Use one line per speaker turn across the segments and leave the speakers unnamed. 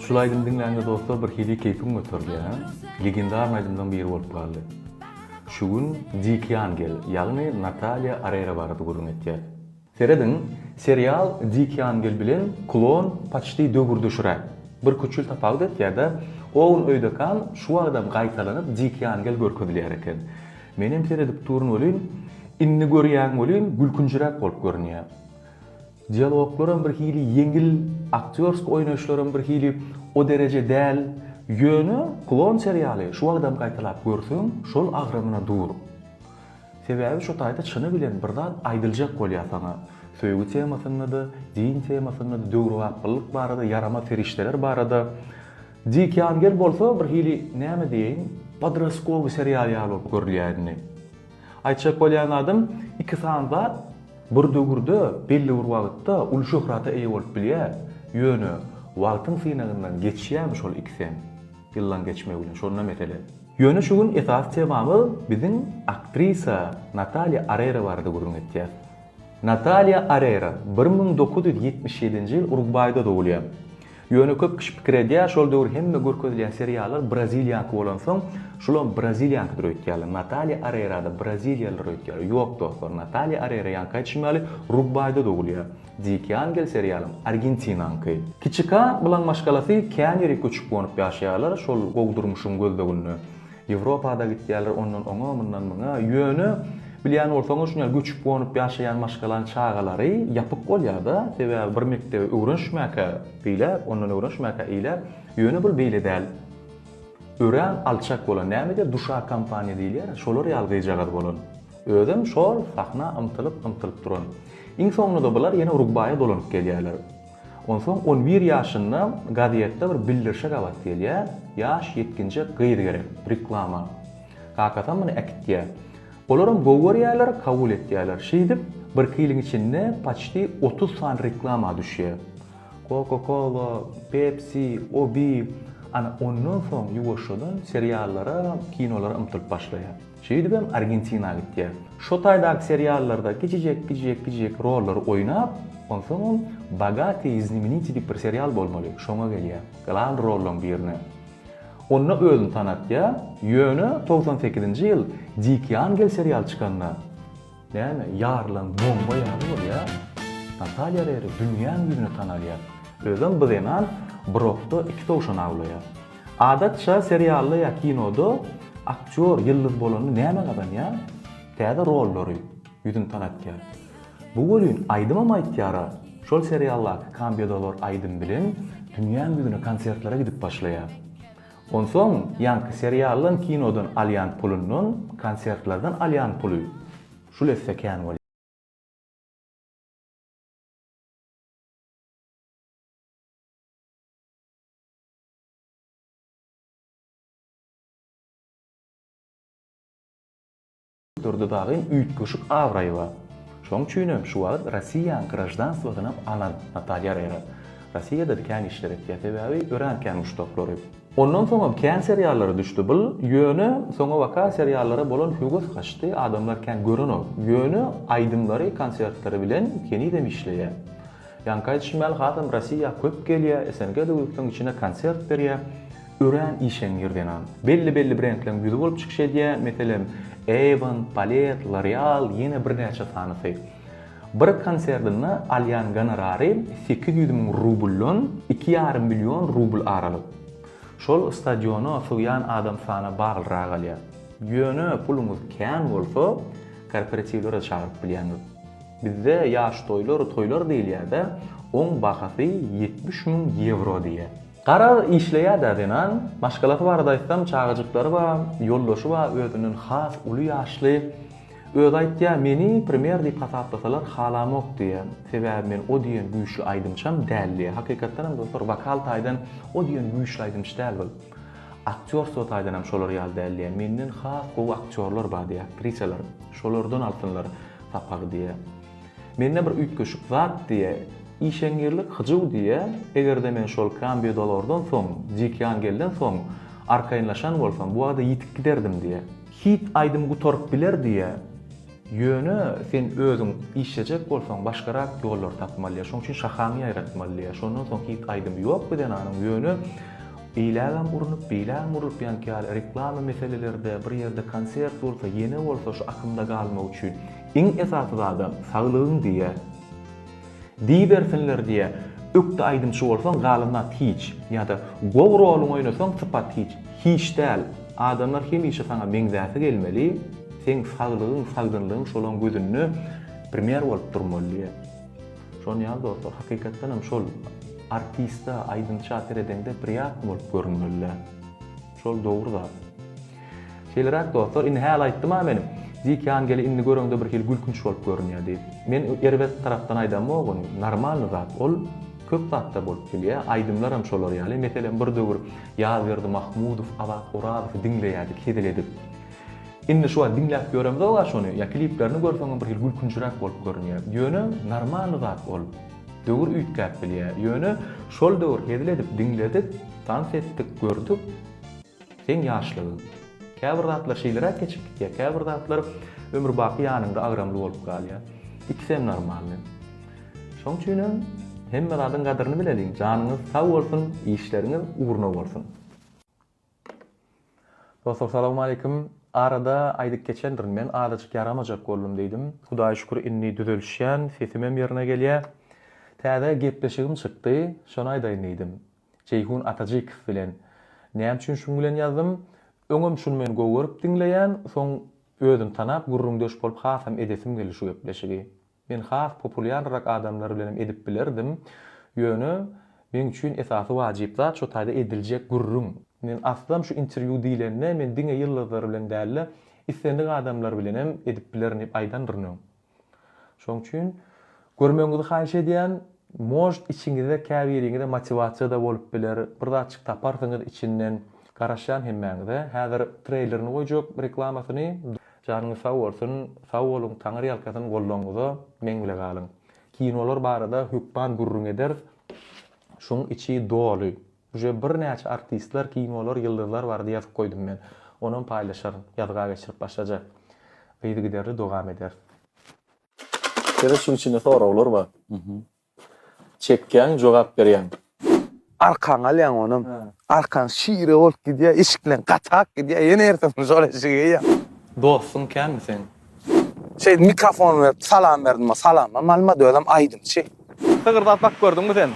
Şulaydım dinlänge dostlar bir hili keyfim götürdü ya. Legendar aydımdan biri bolup galdy. Şu gün Diki Angel, ýagny Natalia Arera barada gurun etýär. Seredin serial Diki Angel bilen klon paçty dögürdüşürä. Bir küçül tapawdy etýärde, oğul öýdekan şu adam gaýtalanyp Diki Angel görkezilýär eken. Menem seredip turun bolyn, inni görýän bolyn gülkünjirek bolup görünýär. Diyaloglarım bir hili yengil, aktörsk oynaşlarım bir hili o derece däl, yönü klon serialy şu adam gaýtalap görsün, şol agrymyna dur. Sebäbi şu taýda çyny bilen birdan aýdyljak bolýar sana. Söýgü temasyny, din temasyny, döwrüwaplyk barada, yarama ferişteler barada. Diki Angel bolsa bir hili näme diýin, podrastkowy serial ýaly görülýärni. Aýtjak bolýan adam iki sanda bir döwürde belli bir wagtda ul şöhrata eýe bolup bilýär. Ýöne wagtyň synagyndan geçýär şol ikisi. Ýyllan geçme bilen şonda mesele. Ýöne şu gün esas temamy biziň aktrisa Natalia Arera barada gurrun etýär. Natalia Arera 1977-nji ýyl Urugwayda dowulýar. Ýöne köp kişi pikir edýär, şol döwür hemme görkezilýän seriallar Braziliýanky bolan soň, şolon Braziliýanky öýtýärler. Natalia Arera da Braziliýaly öýtýär. Ýok dostlar, Natalia Arera ýanky aýtmaly Urugwayda dowulýar. Diki Angel serialym Argentinanky. Kiçika bilen maşgalasy Kanyeri köçüp gonyp ýaşaýarlar, şol gowdurmuşyň gözlegini. Ýewropada gitýärler, ondan oňa, mundan muňa. Ýöne bilýän bolsaňyz şuňa göçüp gonyp ýaşaýan maşgalan çagalary ýapyk bolýar da, sebäbi bir mekdebe öwrenşmäke beýler, ondan öwrenşmäke eýler. Ýöne bu beýle däl. Ören alçak bolan näme de duşa kampaniýa diýilýär, şolar ýalgyjagad bolan. Özüm şol sahna ymtylyp duran. Iň soňunda bular ýene Urugway'a dolanyp gelýärler. Onsoň 11 ýaşynda gazetde bir bildirşe gabat gelýär. Ýaş yetkinje gyýdy gerek, reklama. Kakatan muny ekitýär. Olaram gowurýarlar, kabul etýärler. Şeýdip bir kylyň içinde paçty 30 san reklama düşýär. Coca-Cola, Pepsi, Obi, ana ondan soň ýuwaşadan seriallara, kinolara ymtylyp başlaýar. Şeýdip hem Argentina gitýär. Şo taýdaky seriallarda gijek roller oýnap, onsoň Bogатые знаменитые diýip bir serial bolmaly. Şoňa gelýär. Glan rollaň birine. Onu özün tanatýar. Ýöne 98-nji ýyl Diki Angel serial çykanda. Näme? Ýarlan bomba ýaly bolýar. Natalia Arera dünýäň ýüzüne tanalýar. Özüm bizenan bir hafta 2 towşan awlaýar. Adatça serialda ýa kinoda aktyor ýyldız bolany näme gadanýar? Täze rollary ýüzüne tanatýar. Bu bolýan aýdym aýtýara. Şol seriallar kambiýalar aýdym bilen dünýäň ýüzüne konsertlere gidip başlaýar. Onsoň ýanky seriallan kinodan alýan pulundan konsertlerden alýan puly. Şol essekän bolýar. Durdy dagyn üýtgeşik awraýa. Şoň üçin şu wagt Rossiýa graždanstwyny alan Natalia Arera. Rossiýada dikän işler etýär, sebäbi öğrenken muşdoklary. Ondan soňra kän seriallary düşdi bu. Ýöne soňa waka seriallara bolan hügüs gaçdy, adamlar kän görünür. Ýöne aýdymlary, konsertlary bilen keni de işleýär. Ýanky şimal hatam Rossiýa köp gelýär, SNG döwletiniň içine konsert berýär. Ören işen ýerden. Belli brendlerin ýüzü bolup çykşadýar, meselem Avon, Palette, L'Oreal, ýene bir näçe tanysy. Bir konsertinde alýan gonorary 800 000 rubldan 2,5 milyon rubl aralyk. Şol stadiona soýan adam sany baglyrak alýar. Ýöne pulumuz kän bolsa, korporativlere çagyryp bilýändir. Bizde ýaş toýlar diýilýär-de, oň bahasy 70 000 euro diýär. Qarar işleýär denan, maşgalatı barada aýtsam, çagyjyklary bar, ýoldaşy bar, özüniň has uly ýaşly. Öz aýtýar, meni premier diýip hasaplasalar halamok diýär. Sebäbi men o diýen güýçli aýdymçam däl. Hakykatdan dostlar, vokal taýdan o diýen güýçli aýdymç däl bol. Aktyor taýdan hem şolar ýaly däl. Menden has gowy aktyorlar bar diýär, aktrisalar. Şolardan altynlar tapag diýär. Menne bir üýtgeşik zat diýär. İşengerlik hyjyw diýär. Egerde men şol kambiýalardan soň, Diki Angelden soň arkaýynlaşan bolsam, bu wagtda ýitip giderdim diýär. Hit aýdym gutoryp biler diýär. Ýöne sen özüň işlejek bolsaň başgarak ýollar tapmaly. Şoň üçin şahany ýaratmaly. Şondan soň hiç aýdym ýok bilen anyň ýöne eýlägem urunup, beýlägem urunup ýa-ni reklama meselelerde bir ýerde konsert bolsa, ýene bolsa şu akymda galmak üçin iň esasy zada saglygyň diýe, diýersinler diýe ökde aýdymçy bolsaň galynat hiç ýa-da gowy roluň oýnasaň sypat hiç däl. Adamlar hemişe sana meňzäsi gelmeli. Sen saglygyň, sagdynlygyň şolan gözünü premier bolup durmaly. Şonu ýa dostlar, hakykatdan hem şol artista aýdymçy ateredende priýat bolup görünmeli. Şol dogry zat. Şeýlerak dostlar, indi häl aýtdym menim. Zikan geli indi görüňde bir hil gülkünç bolup görünýär diýip. Men erbet tarapdan aýdam ogun, normal zat. Ol köp zatda bolup gelýär. Aýdymlar hem şolar ýaly. Meselem bir döwür Ýazberdi Mahmudov, Awak Oradow dinleýärdik, hedeledip. Indi şu an dinläp göremde olar şonu. Ya kliplerini görseň bir hil gülkünçrak bolup görünýär. Ýöne normal zat ol. Döwür üýtgäp bilýär. Ýöne şol döwür hedeledip dinledik, tans etdik, gördük. Sen ýaşlygyň. Käbir zatlar şeýlere geçip gitýär. Käbir zatlar ömür baky ýanynda agramly bolup galýar. İkisem normal. Şoň üçin hemme zadyň gadyryny bileliň. Janyňyz sag bolsun, işleriňiz uğruna bolsun. Dostlar, salamu aleykum. Arada aýdyk geçendir men adaçyk yaramajak boldum diýdim. Hudaýa şükür inni düzelişýän, sesim hem ýerine gelýär. Täze gepleşigim çykdy, şonu aýdaýyn diýdim. Ceyhun Atajykow bilen. Näme üçin şunu bilen ýazdym? Öňüm şunu men gowurup dinleýän, soň özüm tanap gurrun döş bolup hasam edesim geldi şu gepleşigi. Men has populýarrak adamlar bilen edip bilerdim. Ýöne men üçin esasy wajyp zat şu taýda ediljek gurrun. Men aslam şu interview diýilende men diňe ýyllar bilen dälle islendik adamlar bilen hem edip bilerin hep aýdandyrnyn. Şoň üçin görmeňizi haýyş edýän, most içiňizde käbiriňizde motivasiýa da bolup biler. Bir daçyk taparsyňyz içinden garaşan hemmäňizde. Häzir trailerini goýjak, reklamasyny. Janyňyz sag bolsun, sag boluň, taňyr ýalkasyny gollaňyza meň bilen galyň. Kinolar barada hükman gurrun eder. Şoň içi doly. Uje bir näçe artistler, kinolar, ýyldızlar bar diýip goýdum men. Onuň paýlaşaryn, ýadga geçirip başlajak. Gyýdy giderli dogam eder. Şeýle şu içinde sorawlar bar. Çekken jogap berýän.
Arkan alyan onum. Arkan şiire olup gidiyor, işiklen katak gidiyor, yeni ertem şöyle şiire.
Dostun kän sen?
Mikrofon verip salam verdim, malma döydüm, aydım,
Sığırdat bak gördün mü sen?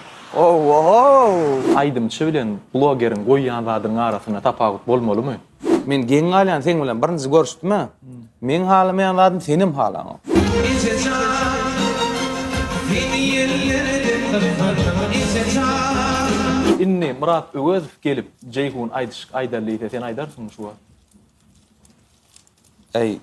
Aydımçı bilen blogerin goýýan zadyň arasyna tapagut bolmaly mı?
Men geň alyan sen bilen birinji görüşdüm. Men halymyan zadym senim halaň.
Inni Murat Ögözow gelip Ceyhun aýdarly sen aýdarsyň şu.
Ey,